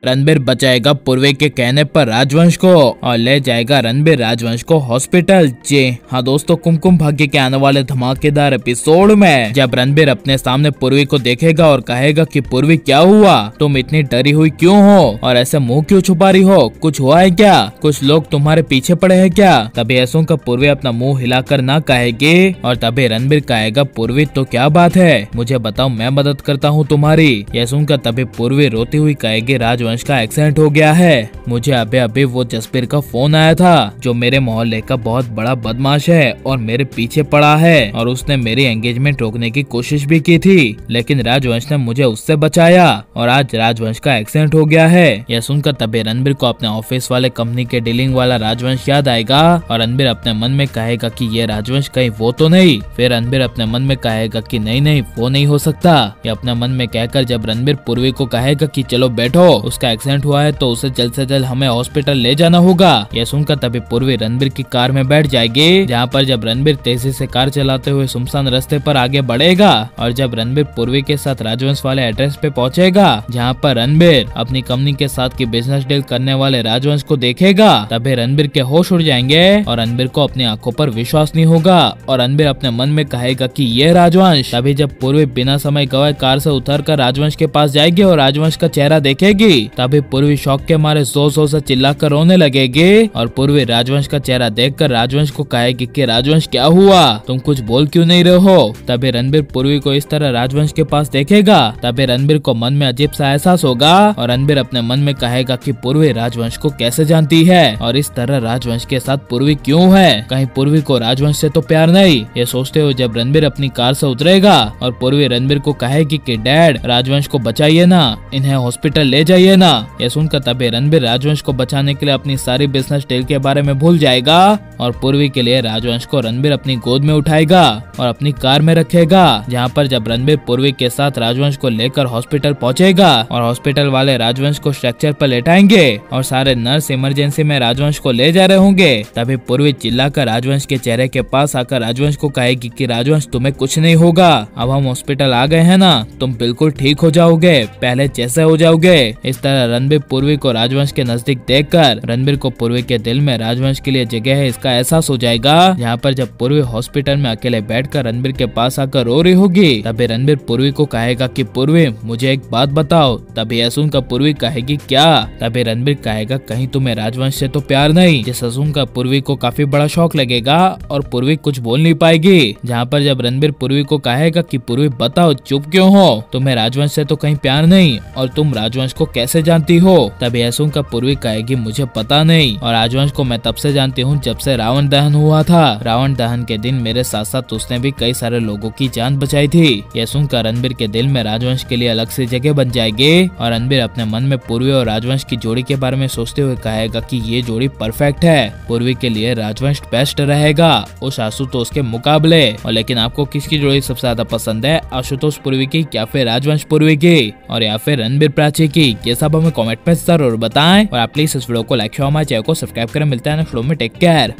रणबीर बचाएगा पूर्वी के कहने पर राजवंश को और ले जाएगा रणबीर राजवंश को हॉस्पिटल। जी हाँ दोस्तों, कुमकुम भाग्य के आने वाले धमाकेदार एपिसोड में जब रणबीर अपने सामने पूर्वी को देखेगा और कहेगा कि पूर्वी क्या हुआ, तुम इतनी डरी हुई क्यों हो और ऐसे मुंह क्यों छुपा रही हो, कुछ हुआ है क्या, कुछ लोग तुम्हारे पीछे पड़े हैं क्या। तभी ऐसों का पूर्वी अपना मुंह हिलाकर ना कहेगी और तभी रणबीर कहेगा पूर्वी तो क्या बात है, मुझे बताओ, मैं मदद करता हूँ तुम्हारी। यह सुनकर तभी पूर्वी रोती हुई कहेगी राजवंश का एक्सीडेंट हो गया है, मुझे अभी अभी वो जसबीर का फोन आया था जो मेरे मोहल्ले का बहुत बड़ा बदमाश है और मेरे पीछे पड़ा है और उसने मेरी एंगेजमेंट रोकने की कोशिश भी की थी, लेकिन राजवंश ने मुझे उससे बचाया और आज राजवंश का एक्सीडेंट हो गया है। यह सुनकर तभी रणबीर को अपने ऑफिस वाले कंपनी के डीलिंग वाला राजवंश याद आएगा और रणबीर अपने मन में कहेगा कि ये राजवंश कहीं वो तो नहीं। फिर रणबीर अपने मन में कहेगा कि नहीं नहीं, वो नहीं हो सकता। ये अपने मन में कहकर जब रणबीर पूर्वी को कहेगा कि चलो बैठो, उसका एक्सीडेंट हुआ है तो उसे जल्द से जल्द हमें हॉस्पिटल ले जाना होगा। यह सुनकर तभी पूर्वी रणबीर की कार में बैठ जाएगी, जहाँ पर जब रणबीर तेजी से कार चलाते हुए सुनसान रास्ते पर आगे बढ़ेगा और जब रणबीर पूर्वी के साथ राजवंश वाले एड्रेस पे पहुंचेगा जहाँ पर रणबीर अपनी कंपनी के साथ की बिजनेस डील करने वाले राजवंश को देखेगा, तभी रणबीर के होश उड़ जाएंगे और रणबीर को अपनी आंखों पर विश्वास नहीं होगा और रणबीर अपने मन में कहेगा कि ये राजवंश। तभी जब पूर्वी बिना समय गवाए कार से उतरकर राजवंश के पास जाएगी और राजवंश का चेहरा देखेगी, तभी पूर्वी शौक के मारे जोर से चिल्लाकर रोने लगेगी और पूर्वी राजवंश का चेहरा देखकर राजवंश को कहेगी कि राजवंश क्या हुआ, तुम कुछ बोल क्यों नहीं रहे हो। तभी रणबीर पूर्वी को इस तरह राजवंश के पास देखेगा, तभी रणबीर को मन में अजीब सा एहसास होगा और रणबीर अपने मन में कहेगा कि पूर्वी राजवंश को कैसे जानती है और इस तरह राजवंश के साथ पूर्वी क्यों है, कहीं पूर्वी को राजवंश से तो प्यार नहीं। ये सोचते हुए जब रणबीर अपनी कार से उतरेगा और पूर्वी रणबीर को कहेगी कि डैड राजवंश को बचाइए ना, इन्हें हॉस्पिटल ले जाइए ना। ये सुनकर तभी रणबीर राजवंश को बचाने के लिए अपनी सारी बिजनेस डील के बारे में भूल जाएगा और पूर्वी के लिए राजवंश को रणबीर अपनी गोद में उठाएगा और अपनी कार में रखेगा, जहाँ पर जब रणबीर पूर्वी के साथ राजवंश को लेकर हॉस्पिटल पहुंचेगा और हॉस्पिटल वाले राजवंश को स्ट्रक्चर पर लेटाएंगे और सारे नर्स इमरजेंसी में राजवंश को ले जा रहे होंगे, तभी पूर्वी चिल्लाकर राजवंश के चेहरे के पास आकर राजवंश को कहेगी कि राजवंश तुम्हें कुछ नहीं होगा, अब हम हॉस्पिटल आ गए हैं ना, तुम बिल्कुल ठीक हो जाओगे, पहले जैसे हो जाओगे। इस तरह रणबीर पूर्वी को राजवंश के नजदीक देखकर रणबीर को पूर्वी के दिल में राजवंश के लिए जगह है इसका एहसास हो जाएगा, जहाँ पर जब पूर्वी हॉस्पिटल में अकेले बैठकर रणबीर के पास आकर रो रही होगी, तभी रणबीर पूर्वी को कहेगा कि पूर्वी मुझे एक बात बताओ। तभी यह सुनकर पूर्वी कहेगी क्या। तभी रणबीर कहेगा कहीं तुम्हें राजवंश से तो प्यार नहीं। जिसे सुनकर पूर्वी को काफी बड़ा शौक लगेगा और पूर्वी कुछ बोल नहीं पाएगी, जहाँ पर जब रणबीर पूर्वी को कहेगा कि पूर्वी बताओ चुप क्यों हो, तुम्हें राजवंश से तो कहीं प्यार नहीं और तुम राजवंश को कैसे जानती हो। तभी यह सुनकर पूर्वी कहेगी मुझे पता नहीं और राजवंश को मैं तब से जानती हूँ जब से रावण दहन हुआ था। रावण दहन के दिन मेरे साथ साथ उसने भी कई सारे लोगों की जान बचाई थी। यह सुनकर रणबीर के दिल में राजवंश के लिए अलग से जगह बन जाएगी और रणबीर अपने मन में पूर्वी और राजवंश की जोड़ी के बारे में सोचते हुए कहेगा कि ये जोड़ी परफेक्ट है, पूर्वी के लिए राजवंश बेस्ट रहेगा उस आशुतोष के मुकाबले। और लेकिन आपको किसकी जोड़ी सबसे ज्यादा पसंद है, आशुतोष पूर्वी की या फिर राजवंश पूर्वी की और या फिर रणबीर प्राची की, ये सब हमें कमेंट में जरूर बताएं और आप प्लीज इस वीडियो को लाइक शेयर हमारे चैनल को सब्सक्राइब करें। मिलता है नेक्स्ट वीडियो में, टेक केयर।